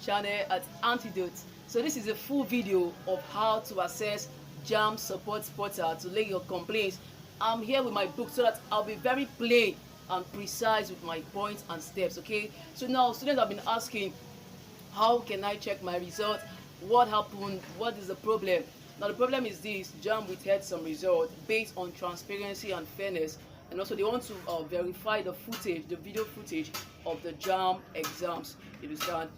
channel at Antidote. So this is a full video of how to access Jamb support portal to lay your complaints. I'm here with my book so that I'll be very plain and precise with my points and steps. Okay, so now students have been asking, how can I check my result? What happened? What is the problem? Now the problem is this: Jamb withheld some result based on transparency and fairness, and also they want to verify the footage, the video footage of the Jamb exams. You understand?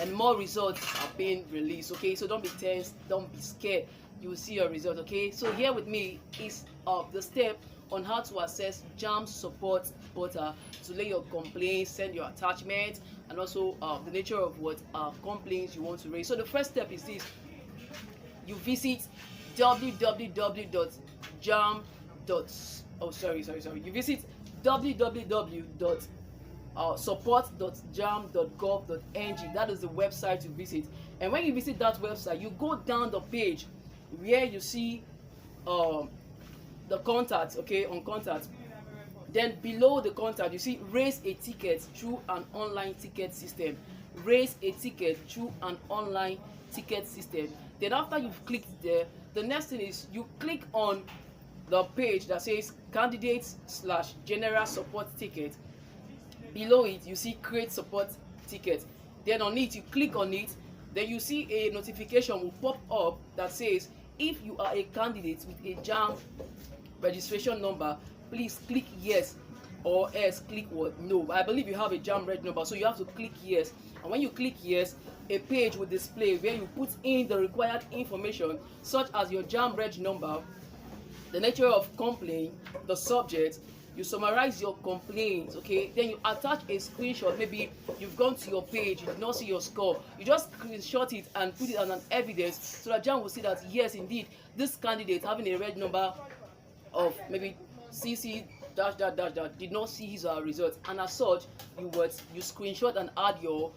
And more results are being released. Okay, so don't be tense, don't be scared. You will see your result. Okay, so here with me is the step on how to access Jamb support portal to lay your complaints, send your attachments, and also the nature of what complaints you want to raise. So the first step is this: you visit www.jamb. You visit www.support.jamb.gov.ng. That is the website to visit. And when you visit that website, you go down the page where you see the contacts. Okay, on contact, then below the contact you see raise a ticket through an online ticket system. Raise a ticket through an online ticket system. Then after you've clicked there, the next thing is you click on the page that says candidates/general support ticket. Below it you see create support ticket. Then on it you click on it. Then you see a notification will pop up that says, if you are a candidate with a Jamb registration number, please click yes, or else click what? No. I believe you have a Jamb reg number, so you have to click yes. And when you click yes, a page will display where you put in the required information, such as your Jamb reg number, the nature of complaint, the subject. You summarize your complaints. Okay, then you attach a screenshot. Maybe you've gone to your page, you did not see your score, you just screenshot it and put it as an evidence, so that Jamb will see that yes, indeed, this candidate having a reg number of maybe CC dash dash dash dash did not see his results, and as such you screenshot and add your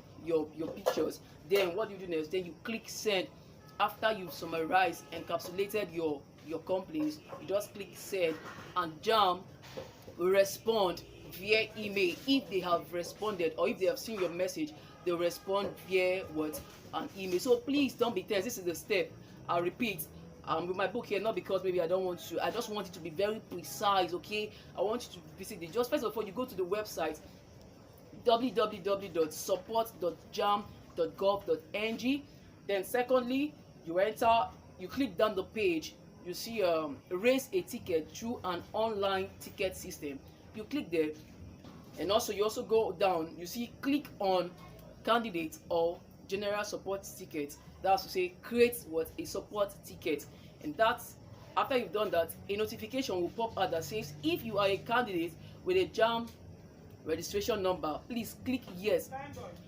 pictures. Then what do you do next? Then you click send. After you've summarized, encapsulated your complaints, you just click send, and Jamb will respond via email. If they have responded, or if they have seen your message, they'll respond via what? An email. So please don't be tense. This is the step. I'll repeat. With my book here, not because maybe I don't want to, I just want it to be very precise. Okay, I want you to visit it. Just first of all, you go to the website www.support.jamb.gov.ng. Then secondly, you click down the page, you see raise a ticket through an online ticket system. You click there, and also you also go down, you see click on candidate or general support ticket. That's to say create what? A support ticket. And that's after you've done that, a notification will pop out that says, if you are a candidate with a Jamb registration number, please click yes,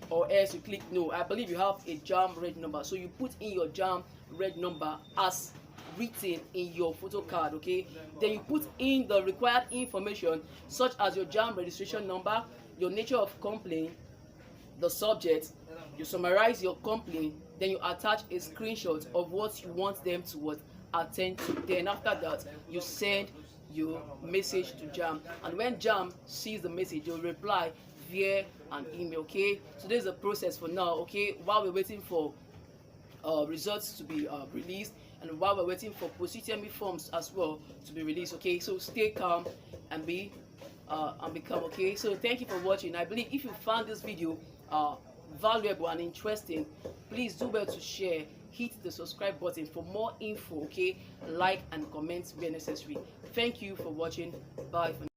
or else you click no. I believe you have a Jamb reg number, so you put in your Jamb reg number as written in your photo card. Okay, then you put in the required information, such as your Jamb registration number, your nature of complaint, the subject. You summarize your complaint, then you attach a screenshot of what you want them to attend to. Then after that, you send your message to Jamb, and when Jamb sees the message, you'll reply via an email. Okay, so there's a process for now. Okay, while we're waiting for results to be released, and while we're waiting for post-UTME forms as well to be released. Okay, so stay calm and be calm. Okay, so thank you for watching. I believe if you found this video valuable and interesting, please do well to share, hit the subscribe button for more info. Okay, like and comment where necessary. Thank you for watching. Bye for now.